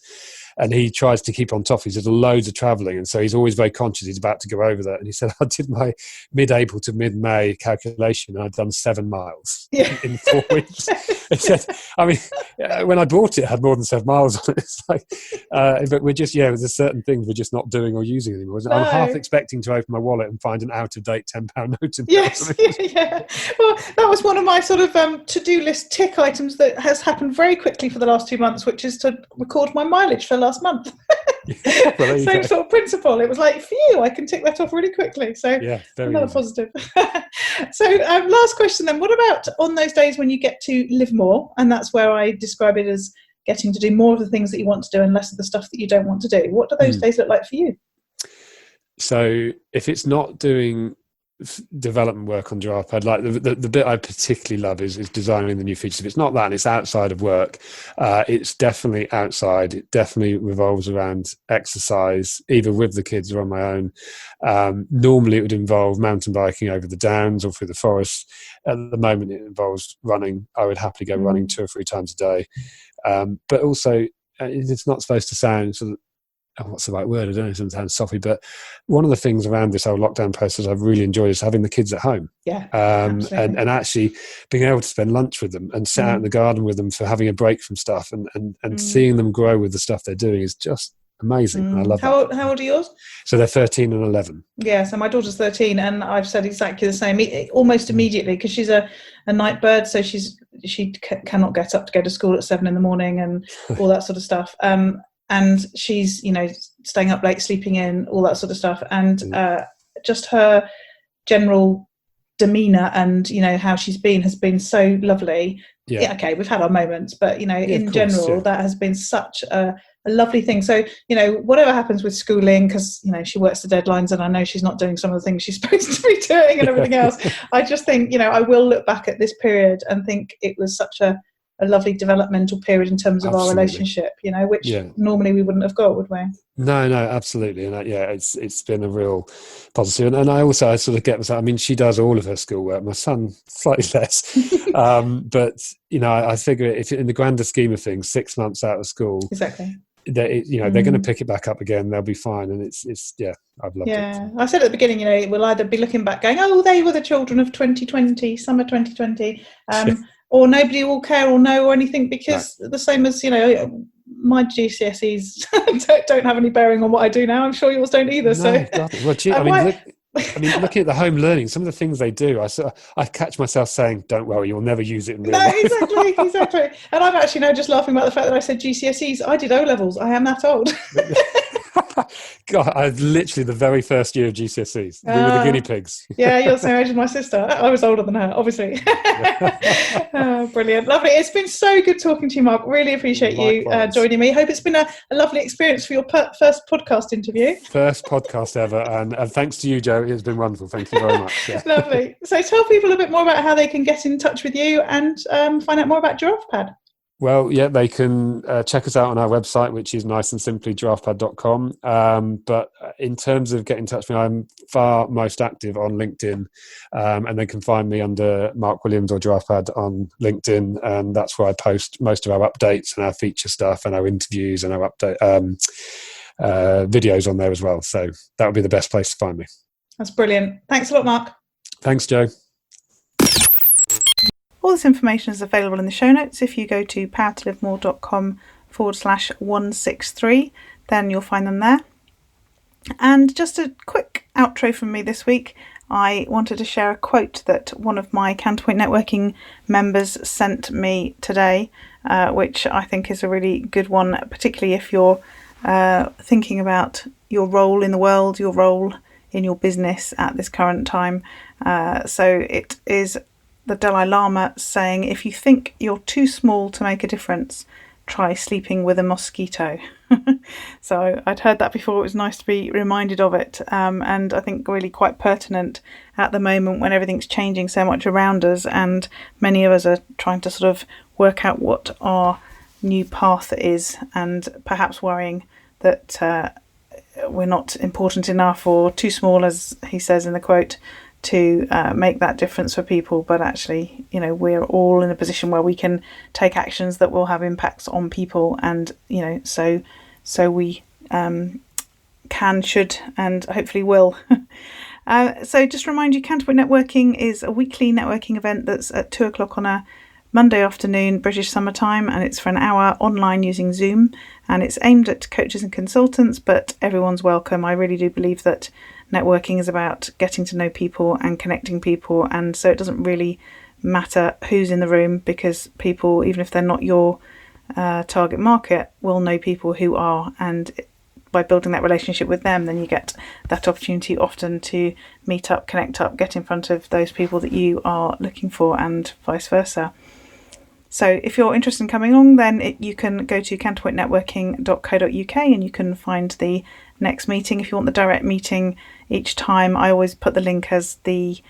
And he tries to keep on top. He does loads of travelling, and so he's always very conscious he's about to go over that. And he said, I did my mid-April to mid-May calculation, and I'd done 7 miles in 4 weeks. He said, when I bought it, it had more than 7 miles on it. It's like, but we're just, there's certain things we're just not doing or using anymore. No. I'm half expecting to open my wallet and find an out-of-date £10 note in there. Yes, yeah. Well, that was one of my sort of to-do list tick items that has happened very quickly for the last 2 months, which is to record my mileage for last month. Same sort of principle. It was like, phew, I can tick that off really quickly. So another positive. So last question then, what about on those days when you get to live more, and that's where I describe it as getting to do more of the things that you want to do and less of the stuff that you don't want to do? What do those days look like for you? So if it's not doing development work on GiraffePad, like the bit I particularly love is designing the new features. If it's not that and it's outside of work, it's definitely outside. It definitely revolves around exercise, either with the kids or on my own. Normally it would involve mountain biking over the downs or through the forest. At the moment it involves running. I would happily go running 2 or 3 times a day. But also it's not supposed to sound sort of, what's the right word? I don't know, it doesn't sound soppy, but one of the things around this whole lockdown process I've really enjoyed is having the kids at home. And actually being able to spend lunch with them and sit out in the garden with them for having a break from stuff and seeing them grow with the stuff they're doing is just amazing. And I love that. How old are yours? So they're 13 and 11. Yeah, so my daughter's 13, and I've said exactly the same, almost immediately, because she's a night bird, so she cannot get up to go to school at 7 a.m. and all that sort of stuff. And she's, staying up late, sleeping in, all that sort of stuff. And just her general demeanour and, how she's been has been so lovely. Yeah. Okay, we've had our moments, but, in of course, general, that has been such a lovely thing. So, whatever happens with schooling, because, she works the deadlines and I know she's not doing some of the things she's supposed to be doing and everything else. I just think, I will look back at this period and think it was such a lovely developmental period in terms of our relationship, which normally we wouldn't have got, would we? No, absolutely. And it's been a real positive. And I sort of get myself, I mean, she does all of her schoolwork. My son, slightly less. But, I figure if in the grander scheme of things, 6 months out of school. Exactly. They're going to pick it back up again. They'll be fine. And it's I've loved it. Yeah. I said at the beginning, we'll either be looking back going, oh, they were the children of 2020, summer 2020. Or nobody will care or know or anything, because the same as, my GCSEs don't have any bearing on what I do now. I'm sure yours don't either. No, well, looking at the home learning, some of the things they do, I catch myself saying, don't worry, you'll never use it in real life. Exactly. And I'm actually now just laughing about the fact that I said GCSEs. I did O-levels. I am that old. God, I was literally the very first year of GCSEs. We were the guinea pigs. Yeah, you're the same age as my sister. I was older than her, obviously. Brilliant. Lovely. It's been so good talking to you, Mark. Really appreciate you joining me. Hope it's been a lovely experience for your first podcast interview. First podcast ever. And thanks to you, Jo. It's been wonderful. Thank you very much. Yeah. Lovely. So tell people a bit more about how they can get in touch with you and find out more about GiraffePad. Well, they can check us out on our website, which is nice and simply giraffepad.com. But in terms of getting in touch with me, I'm far most active on LinkedIn. And they can find me under Mark Williams or GiraffePad on LinkedIn. And that's where I post most of our updates and our feature stuff and our interviews and our videos on there as well. So that would be the best place to find me. That's brilliant. Thanks a lot, Mark. Thanks, Jo. All this information is available in the show notes. If you go to powertolivemore.com/163, then you'll find them there. And just a quick outro from me this week. I wanted to share a quote that one of my Counterpoint Networking members sent me today, which I think is a really good one, particularly if you're thinking about your role in the world, your role in your business at this current time. So it is the Dalai Lama saying, if you think you're too small to make a difference, try sleeping with a mosquito. So I'd heard that before. It was nice to be reminded of it. And I think really quite pertinent at the moment when everything's changing so much around us and many of us are trying to sort of work out what our new path is and perhaps worrying that we're not important enough or too small, as he says in the quote, to make that difference for people. But actually, we're all in a position where we can take actions that will have impacts on people, and so we can, should, and hopefully will. So just remind you, Counterpoint Networking is a weekly networking event that's at 2:00 on a Monday afternoon, British summertime, and it's for an hour online using Zoom, and it's aimed at coaches and consultants, but everyone's welcome. I really do believe that networking is about getting to know people and connecting people, and so it doesn't really matter who's in the room, because people, even if they're not your target market, will know people who are, and by building that relationship with them, then you get that opportunity often to meet up, connect up, get in front of those people that you are looking for, and vice versa. So if you're interested in coming along, then you can go to counterpointnetworking.co.uk and you can find the next meeting. If you want the direct meeting each time, I always put the link as the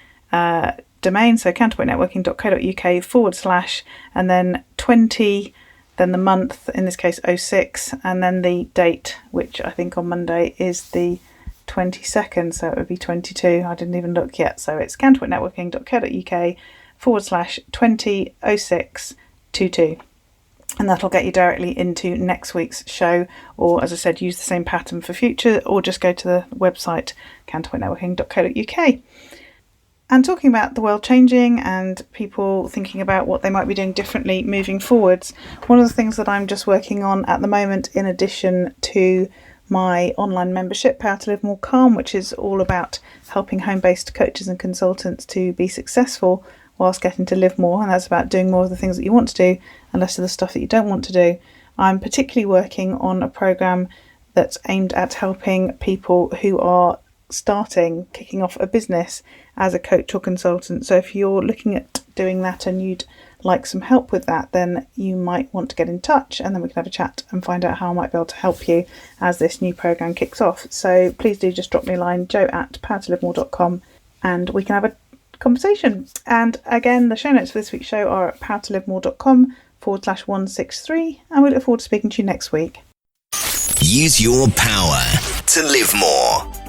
domain, so counterpointnetworking.co.uk / and then 20, then the month, in this case 06, and then the date, which I think on Monday is the 22nd, so it would be 22. I didn't even look yet. So it's counterpointnetworking.co.uk / 200622, and that'll get you directly into next week's show. Or, as I said, use the same pattern for future, or just go to the website counterpointnetworking.co.uk. And talking about the world changing and people thinking about what they might be doing differently moving forwards, one of the things that I'm just working on at the moment, in addition to my online membership, How to Live More Calm, which is all about helping home-based coaches and consultants to be successful whilst getting to live more, and that's about doing more of the things that you want to do and less of the stuff that you don't want to do. I'm particularly working on a program that's aimed at helping people who are kicking off a business as a coach or consultant. So if you're looking at doing that and you'd like some help with that, then you might want to get in touch, and then we can have a chat and find out how I might be able to help you as this new program kicks off. So please do just drop me a line, joe@powertolivemore.com, and we can have a conversation. And again, the show notes for this week's show are at powertolivemore.com/163, and we look forward to speaking to you next week. Use your power to live more.